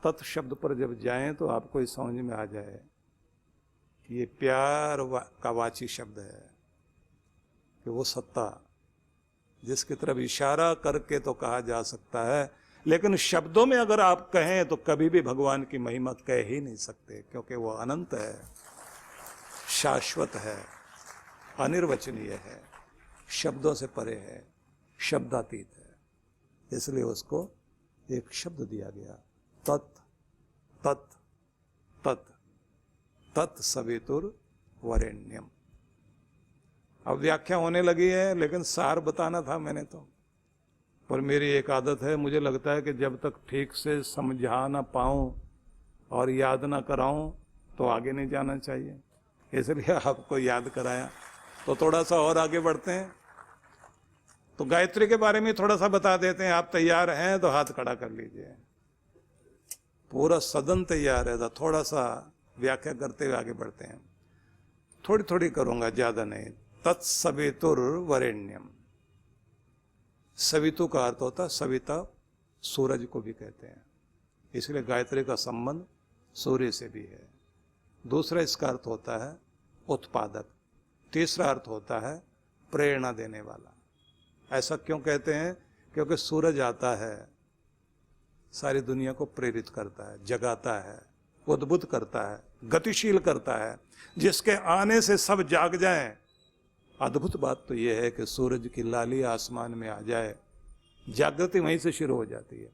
तत् शब्द पर जब जाएं तो आपको ये समझ में आ जाए कि ये प्यार का वाची शब्द है, कि वो सत्ता जिसकी तरफ इशारा करके तो कहा जा सकता है, लेकिन शब्दों में अगर आप कहें तो कभी भी भगवान की महिमा कह ही नहीं सकते, क्योंकि वो अनंत है, शाश्वत है, अनिर्वचनीय है, शब्दों से परे है, शब्दातीत है। इसलिए उसको एक शब्द दिया गया, तत् तत् तत् तत् सवितुर्वरेण्यम। अब व्याख्या होने लगी है, लेकिन सार बताना था मैंने तो, पर मेरी एक आदत है, मुझे लगता है कि जब तक ठीक से समझा ना पाऊं और याद ना कराऊं तो आगे नहीं जाना चाहिए, इसलिए आपको याद कराया। तो थोड़ा सा और आगे बढ़ते हैं। तो गायत्री के बारे में थोड़ा सा बता देते हैं। आप तैयार हैं तो हाथ खड़ा कर लीजिए। पूरा सदन तैयार है तो थोड़ा सा व्याख्या करते हुए आगे बढ़ते हैं। थोड़ी थोड़ी करूंगा, ज्यादा नहीं। तत्सवितुर्वरेण्यम। सवितु का अर्थ होता है सविता, सूरज को भी कहते हैं, इसलिए गायत्री का संबंध सूर्य से भी है। दूसरा इसका अर्थ होता है उत्पादक। तीसरा अर्थ होता है प्रेरणा देने वाला। ऐसा क्यों कहते हैं? क्योंकि सूरज आता है, सारी दुनिया को प्रेरित करता है, जगाता है, उद्बुद्ध करता है, गतिशील करता है, जिसके आने से सब जाग जाएं। अद्भुत बात तो यह है कि सूरज की लाली आसमान में आ जाए, जागृति वहीं से शुरू हो जाती है।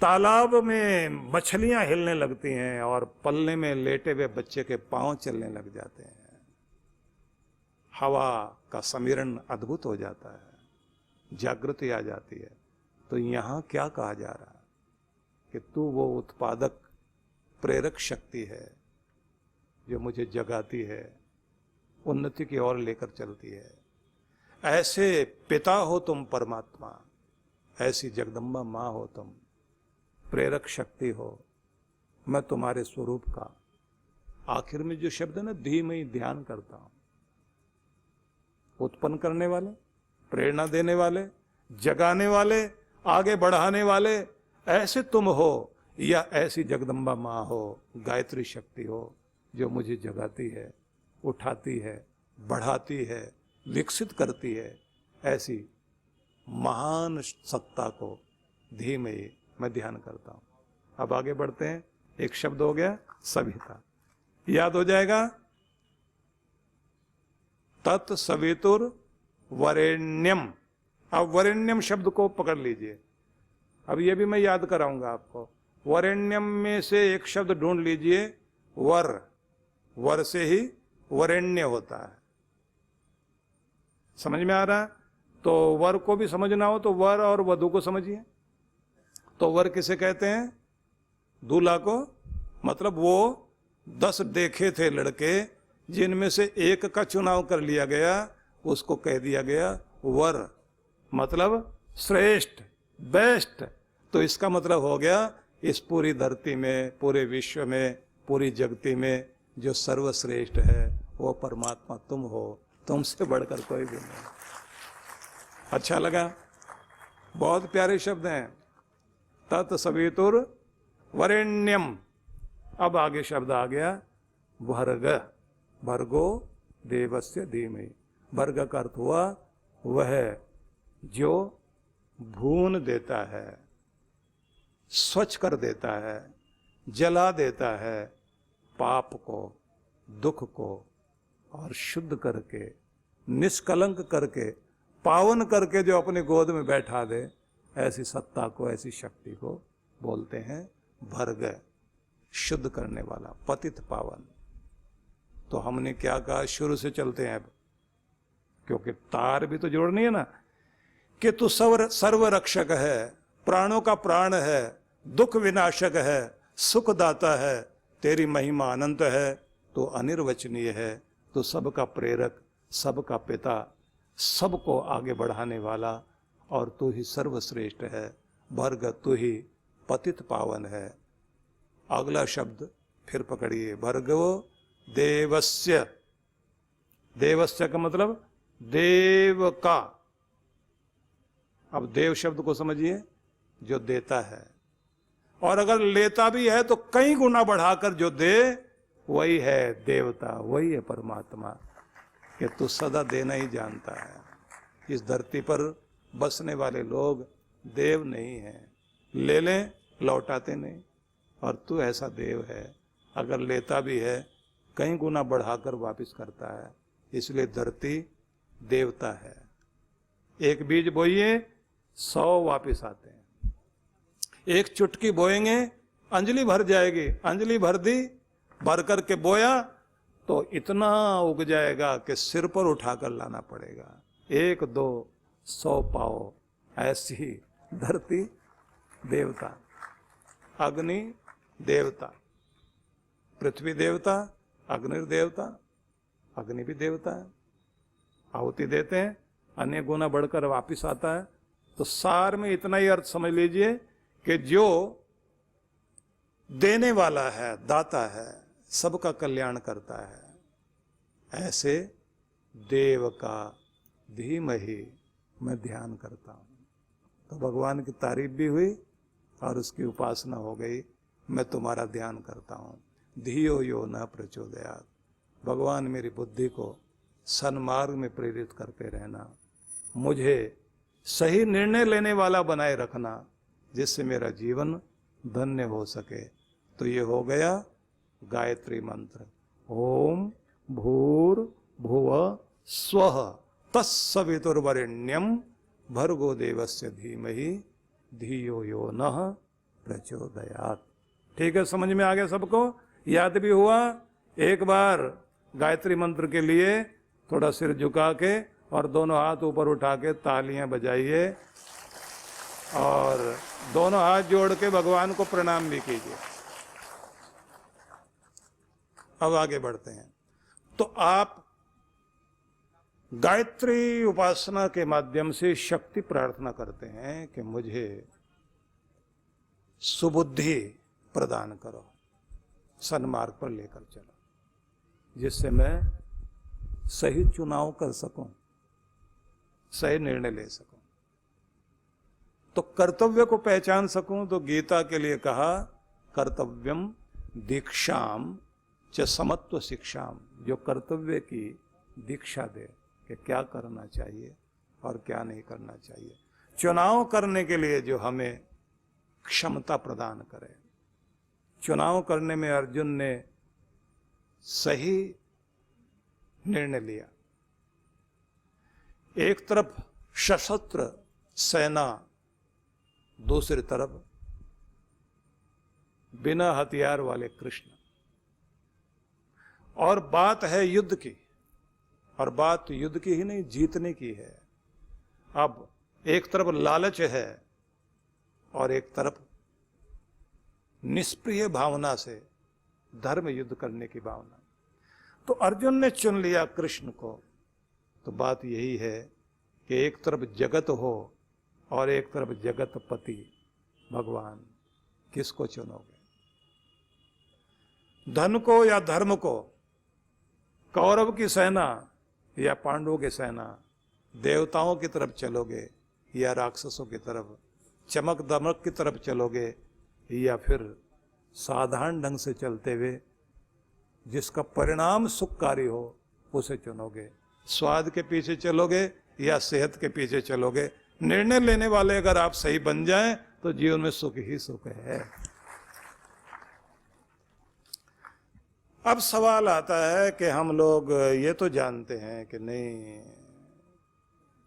तालाब में मछलियां हिलने लगती हैं और पल्ले में लेटे हुए बच्चे के पांव चलने लग जाते हैं। हवा का समीरण अद्भुत हो जाता है, जागृति आ जाती है। तो यहां क्या कहा जा रहा है कि तू वो उत्पादक प्रेरक शक्ति है जो मुझे जगाती है, उन्नति की ओर लेकर चलती है। ऐसे पिता हो तुम परमात्मा, ऐसी जगदम्बा मां हो तुम, प्रेरक शक्ति हो, मैं तुम्हारे स्वरूप का। आखिर में जो शब्द है ना, धीमहि ध्यान करता हूं। उत्पन्न करने वाले, प्रेरणा देने वाले, जगाने वाले, आगे बढ़ाने वाले, ऐसे तुम हो, या ऐसी जगदम्बा मां हो, गायत्री शक्ति हो जो मुझे जगाती है, उठाती है, बढ़ाती है, विकसित करती है। ऐसी महान सत्ता को धीमहि मैं ध्यान करता हूं। अब आगे बढ़ते हैं। एक शब्द हो गया सविता, याद हो जाएगा। तत्सवितुर वरेण्यम। अब वरेण्यम शब्द को पकड़ लीजिए। अब ये भी मैं याद कराऊंगा आपको। वरेण्यम में से एक शब्द ढूंढ लीजिए, वर। वर से ही वरेण्य होता है। समझ में आ रहा है? तो वर को भी समझना हो तो वर और वधु को समझिए। तो वर किसे कहते हैं? दूल्हा को। मतलब वो 10 देखे थे लड़के, जिनमें से एक का चुनाव कर लिया गया, उसको कह दिया गया वर। मतलब श्रेष्ठ, बेस्ट। तो इसका मतलब हो गया इस पूरी धरती में, पूरे विश्व में, पूरी जगती में जो सर्वश्रेष्ठ है वो परमात्मा तुम हो, तुमसे बढ़कर कोई भी नहीं। अच्छा लगा? बहुत प्यारे शब्द हैं। तत्सवितुर वरेण्यम। अब आगे शब्द आ गया भर्ग। भर्गो देवस्य धीमहि। भर्ग का अर्थ हुआ वह जो भून देता है, स्वच्छ कर देता है, जला देता है पाप को, दुख को, और शुद्ध करके, निष्कलंक करके, पावन करके जो अपनी गोद में बैठा दे, ऐसी सत्ता को, ऐसी शक्ति को बोलते हैं भर्ग। शुद्ध करने वाला, पतित पावन। तो हमने क्या कहा? शुरू से चलते हैं अब, क्योंकि तार भी तो जोड़नी है ना। कि तू सर्व रक्षक है, प्राणों का प्राण है, दुख विनाशक है, सुखदाता है, तेरी महिमा अनंत है, तो अनिर्वचनीय है, तो सबका प्रेरक, सबका पिता, सबको आगे बढ़ाने वाला, और तू ही सर्वश्रेष्ठ है। भर्ग, तू ही पतित पावन है। अगला शब्द फिर पकड़िए, भर्गो देवस्य। देवस्य का मतलब देव का। अब देव शब्द को समझिए, जो देता है। और अगर लेता भी है तो कई गुना बढ़ाकर जो दे वही है देवता, वही है परमात्मा, कि तू सदा देना ही जानता है। इस धरती पर बसने वाले लोग देव नहीं हैं, ले लें लौटाते नहीं, और तू ऐसा देव है, अगर लेता भी है कई गुना बढ़ाकर वापस करता है, इसलिए धरती देवता है। एक बीज बोइए 100 वापस आते हैं, एक चुटकी बोएंगे अंजलि भर जाएगी, अंजलि भर दी, भर करके बोया तो इतना उग जाएगा कि सिर पर उठाकर लाना पड़ेगा, 1 2 100 पाओ। ऐसी धरती देवता, अग्नि देवता, पृथ्वी देवता, अग्नि देवता, अग्नि भी देवता है, आहुति देते हैं, अन्य गुना बढ़कर वापिस आता है। तो सार में इतना ही अर्थ समझ लीजिए कि जो देने वाला है, दाता है, सबका कल्याण करता है, ऐसे देव का धीमहि मैं ध्यान करता हूं। तो भगवान की तारीफ भी हुई और उसकी उपासना हो गई, मैं तुम्हारा ध्यान करता हूं। धियो यो न प्रचोदयात्, भगवान मेरी बुद्धि को सन्मार्ग में प्रेरित करते रहना, मुझे सही निर्णय लेने वाला बनाए रखना, जिससे मेरा जीवन धन्य हो सके। तो ये हो गया गायत्री मंत्र, ओम भूर्भुवः स्वः तत्सवितुर्वरेण्यं भर्गो देवस्य धीमहि धियो यो नः प्रचोदयात्। ठीक है, समझ में आ गया सबको, याद भी हुआ। एक बार गायत्री मंत्र के लिए थोड़ा सिर झुका के और दोनों हाथ ऊपर उठा के तालियां बजाइए और दोनों हाथ जोड़ के भगवान को प्रणाम भी कीजिए। अब आगे बढ़ते हैं। तो आप गायत्री उपासना के माध्यम से शक्ति प्रार्थना करते हैं कि मुझे सुबुद्धि प्रदान करो, सन्मार्ग पर लेकर चलो, जिससे मैं सही चुनाव कर सकूं, सही निर्णय ले सकूं, तो कर्तव्य को पहचान सकूं। तो गीता के लिए कहा कर्तव्यम दीक्षाम च समत्व शिक्षाम, जो कर्तव्य की दीक्षा दे कि क्या करना चाहिए और क्या नहीं करना चाहिए, चुनाव करने के लिए जो हमें क्षमता प्रदान करे। चुनाव करने में अर्जुन ने सही निर्णय लिया, एक तरफ सशस्त्र सेना, दूसरी तरफ बिना हथियार वाले कृष्ण, और बात है युद्ध की, और बात युद्ध की ही नहीं, जीतने की है। अब एक तरफ लालच है और एक तरफ निष्प्रिय भावना से धर्म युद्ध करने की भावना। तो अर्जुन ने चुन लिया कृष्ण को। तो बात यही है कि एक तरफ जगत हो और एक तरफ जगतपति भगवान, किसको चुनोगे? धन को या धर्म को? कौरव की सेना या पांडवों की सेना? देवताओं की तरफ चलोगे या राक्षसों की तरफ? चमक दमक की तरफ चलोगे या फिर साधारण ढंग से चलते हुए जिसका परिणाम सुखकारी हो उसे चुनोगे? स्वाद के पीछे चलोगे या सेहत के पीछे चलोगे? निर्णय लेने वाले अगर आप सही बन जाएं तो जीवन में सुख ही सुख है। अब सवाल आता है कि हम लोग ये तो जानते हैं कि नहीं,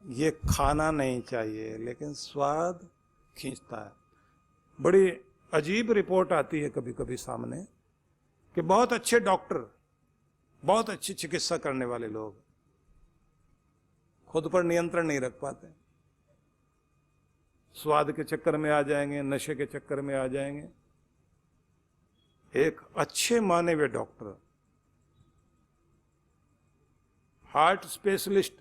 ये खाना नहीं चाहिए, लेकिन स्वाद खींचता है। बड़ी अजीब रिपोर्ट आती है कभी कभी सामने कि बहुत अच्छे डॉक्टर, बहुत अच्छी चिकित्सा करने वाले लोग खुद पर नियंत्रण नहीं रख पाते, स्वाद के चक्कर में आ जाएंगे, नशे के चक्कर में आ जाएंगे। एक अच्छे माने हुए डॉक्टर, हार्ट स्पेशलिस्ट,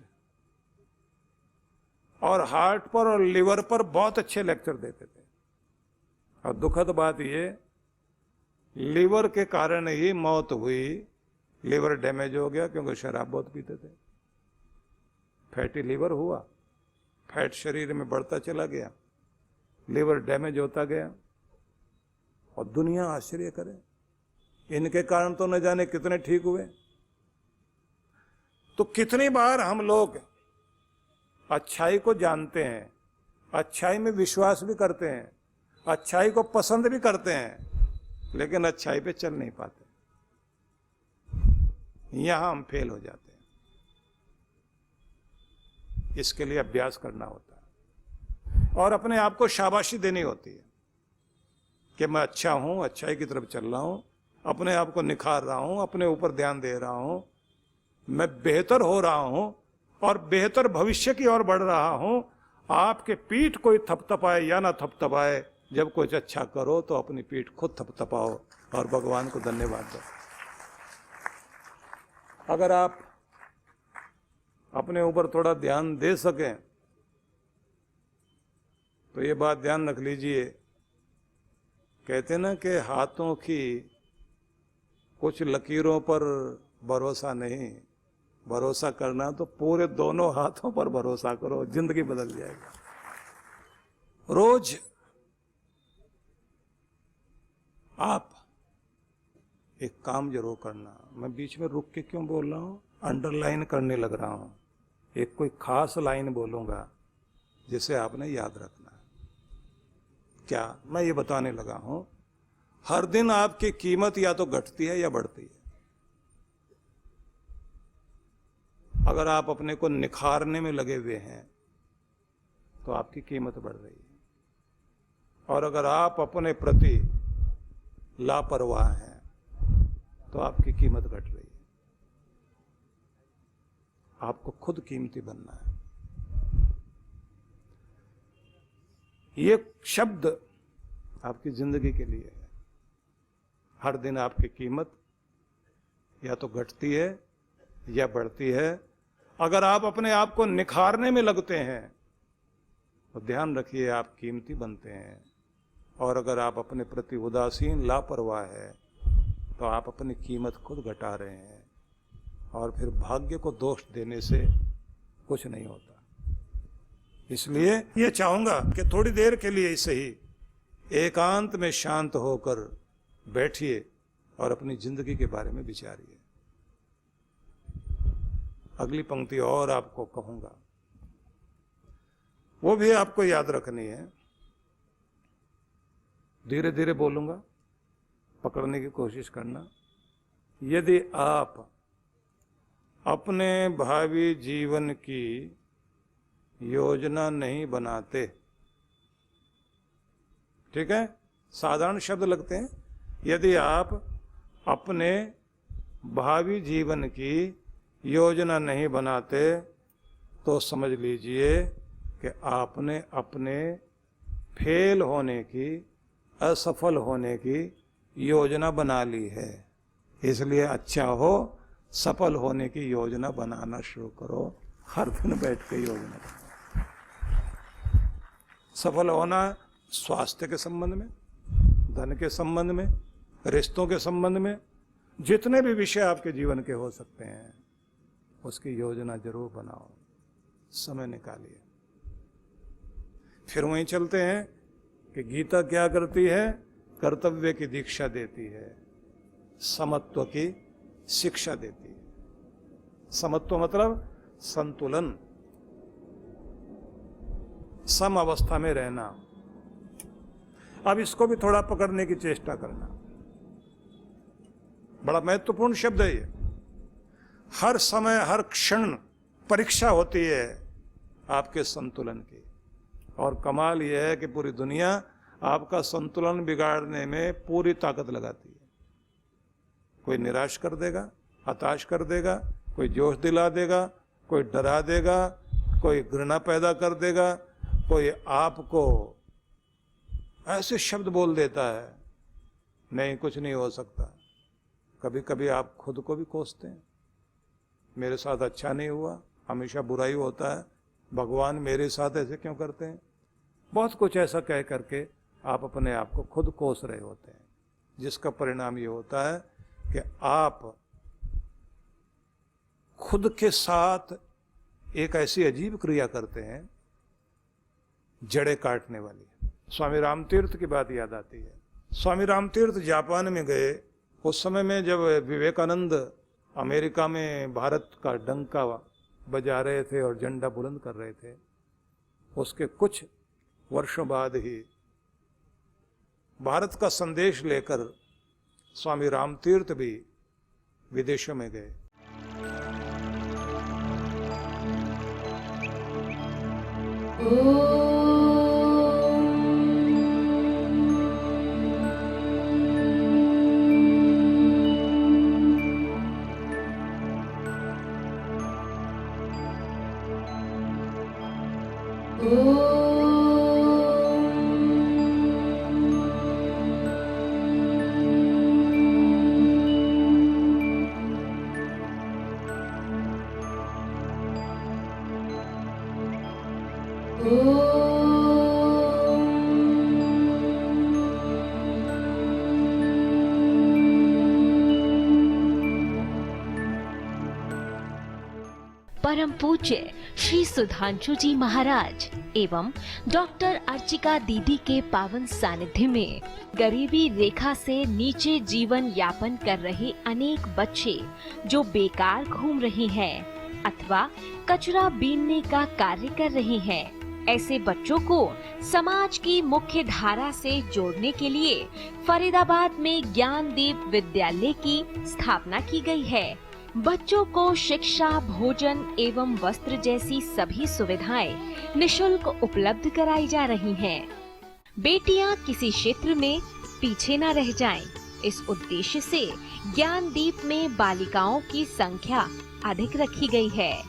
और हार्ट पर और लिवर पर बहुत अच्छे लेक्चर देते थे। और दुखद बात ये, लिवर के कारण ही मौत हुई, लिवर डैमेज हो गया क्योंकि शराब बहुत पीते थे। फैटी लिवर हुआ, फैट शरीर में बढ़ता चला गया, लिवर डैमेज होता गया, और दुनिया आश्चर्य करे, इनके कारण तो न जाने कितने ठीक हुए। तो कितनी बार हम लोग अच्छाई को जानते हैं, अच्छाई में विश्वास भी करते हैं, अच्छाई को पसंद भी करते हैं, लेकिन अच्छाई पे चल नहीं पाते, यहां हम फेल हो जाते हैं। इसके लिए अभ्यास करना होता है और अपने आप को शाबाशी देनी होती है कि मैं अच्छा हूं, अच्छाई की तरफ चल रहा हूं, अपने आप को निखार रहा हूं, अपने ऊपर ध्यान दे रहा हूं, मैं बेहतर हो रहा हूं और बेहतर भविष्य की ओर बढ़ रहा हूं। आपके पीठ कोई थपथपाए या ना थपथपाए, जब कुछ अच्छा करो तो अपनी पीठ खुद थपथपाओ और भगवान को धन्यवाद दो। अगर आप अपने ऊपर थोड़ा ध्यान दे सकें तो ये बात ध्यान रख लीजिए, कहते ना कि हाथों की कुछ लकीरों पर भरोसा नहीं, भरोसा करना तो पूरे दोनों हाथों पर भरोसा करो, जिंदगी बदल जाएगी। रोज आप एक काम जरूर करना। मैं बीच में रुक के क्यों बोल रहा हूं, अंडरलाइन करने लग रहा हूं। एक कोई खास लाइन बोलूंगा जिसे आपने याद रखना है। क्या मैं ये बताने लगा हूं, हर दिन आपकी कीमत या तो घटती है या बढ़ती है। अगर आप अपने को निखारने में लगे हुए हैं तो आपकी कीमत बढ़ रही है, और अगर आप अपने प्रति लापरवाह हैं तो आपकी कीमत घट रही है। आपको खुद कीमती बनना है। ये शब्द आपकी जिंदगी के लिए है। हर दिन आपकी कीमत या तो घटती है या बढ़ती है। अगर आप अपने आप को निखारने में लगते हैं तो ध्यान रखिए आप कीमती बनते हैं, और अगर आप अपने प्रति उदासीन लापरवाह है तो आप अपनी कीमत खुद घटा रहे हैं, और फिर भाग्य को दोष देने से कुछ नहीं होता। इसलिए ये चाहूंगा कि थोड़ी देर के लिए इसे ही एकांत में शांत होकर बैठिए और अपनी जिंदगी के बारे में विचारिए। अगली पंक्ति और आपको कहूंगा, वो भी आपको याद रखनी है। धीरे धीरे बोलूंगा, पकड़ने की कोशिश करना। यदि आप अपने भावी जीवन की योजना नहीं बनाते, ठीक है, साधारण शब्द लगते हैं, यदि आप अपने भावी जीवन की योजना नहीं बनाते तो समझ लीजिए कि आपने अपने फेल होने की, असफल होने की योजना बना ली है। इसलिए अच्छा हो, सफल होने की योजना बनाना शुरू करो। हर दिन बैठ के योजना बनाओ। सफल होना स्वास्थ्य के संबंध में, धन के संबंध में, रिश्तों के संबंध में, जितने भी विषय आपके जीवन के हो सकते हैं, उसकी योजना जरूर बनाओ, समय निकालिए। फिर वहीं चलते हैं कि गीता क्या करती है, कर्तव्य की दीक्षा देती है, समत्व की शिक्षा देती है। समत्व मतलब संतुलन, सम अवस्था में रहना। अब इसको भी थोड़ा पकड़ने की चेष्टा करना, बड़ा महत्वपूर्ण शब्द है ये। हर समय हर क्षण परीक्षा होती है आपके संतुलन की, और कमाल यह है कि पूरी दुनिया आपका संतुलन बिगाड़ने में पूरी ताकत लगाती है। कोई निराश कर देगा, हताश कर देगा, कोई जोश दिला देगा, कोई डरा देगा, कोई घृणा पैदा कर देगा, कोई आपको ऐसे शब्द बोल देता है, नहीं कुछ नहीं हो सकता। कभी कभी आप खुद को भी कोसते हैं, मेरे साथ अच्छा नहीं हुआ, हमेशा बुराई होता है, भगवान मेरे साथ ऐसे क्यों करते हैं। बहुत कुछ ऐसा कह करके आप अपने आप को खुद कोस रहे होते हैं, जिसका परिणाम ये होता है कि आप खुद के साथ एक ऐसी अजीब क्रिया करते हैं, जड़ें काटने वाली। स्वामी रामतीर्थ की बात याद आती है। स्वामी रामतीर्थ जापान में गए, उस समय में जब विवेकानंद अमेरिका में भारत का डंका बजा रहे थे और झंडा बुलंद कर रहे थे, उसके कुछ वर्षों बाद ही भारत का संदेश लेकर स्वामी रामतीर्थ भी विदेशों में गए। परम पूज्य श्री सुधांशु जी महाराज एवं डॉक्टर अर्चिका दीदी के पावन सानिध्य में गरीबी रेखा से नीचे जीवन यापन कर रहे अनेक बच्चे जो बेकार घूम रहे हैं अथवा कचरा बीनने का कार्य कर रहे हैं, ऐसे बच्चों को समाज की मुख्य धारा से जोड़ने के लिए फरीदाबाद में ज्ञानदीप विद्यालय की स्थापना की गई है। बच्चों को शिक्षा, भोजन एवं वस्त्र जैसी सभी सुविधाएं निशुल्क उपलब्ध कराई जा रही हैं। बेटियां किसी क्षेत्र में पीछे न रह जाएं, इस उद्देश्य से ज्ञानदीप में बालिकाओं की संख्या अधिक रखी गई है।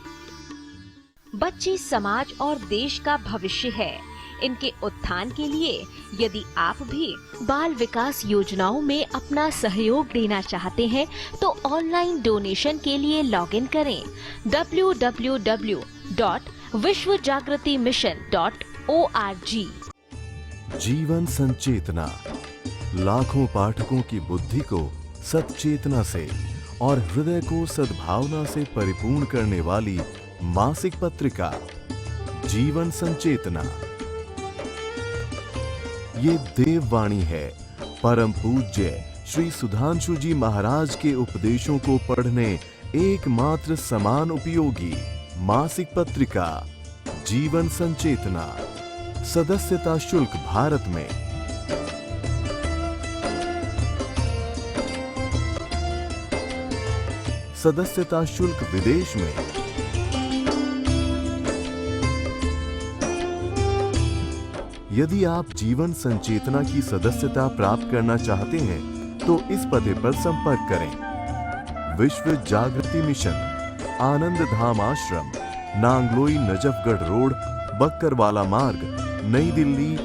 बच्चे समाज और देश का भविष्य है। इनके उत्थान के लिए यदि आप भी बाल विकास योजनाओं में अपना सहयोग देना चाहते हैं तो ऑनलाइन डोनेशन के लिए लॉगिन करें www.vishwajagratimission.org। जीवन संचेतना लाखों पाठकों की बुद्धि को सच्चेतना से और हृदय को सद्भावना से परिपूर्ण करने वाली मासिक पत्रिका जीवन संचेतना। ये देववाणी है परम पूज्य श्री सुधांशु जी महाराज के उपदेशों को पढ़ने एकमात्र समान उपयोगी मासिक पत्रिका जीवन संचेतना। सदस्यता शुल्क भारत में, सदस्यता शुल्क विदेश में। यदि आप जीवन संचेतना की सदस्यता प्राप्त करना चाहते हैं तो इस पते पर संपर्क करें। विश्व जागृति मिशन, आनंद धाम आश्रम, नांगलोई नजफगढ़ रोड, बक्करवाला मार्ग, नई दिल्ली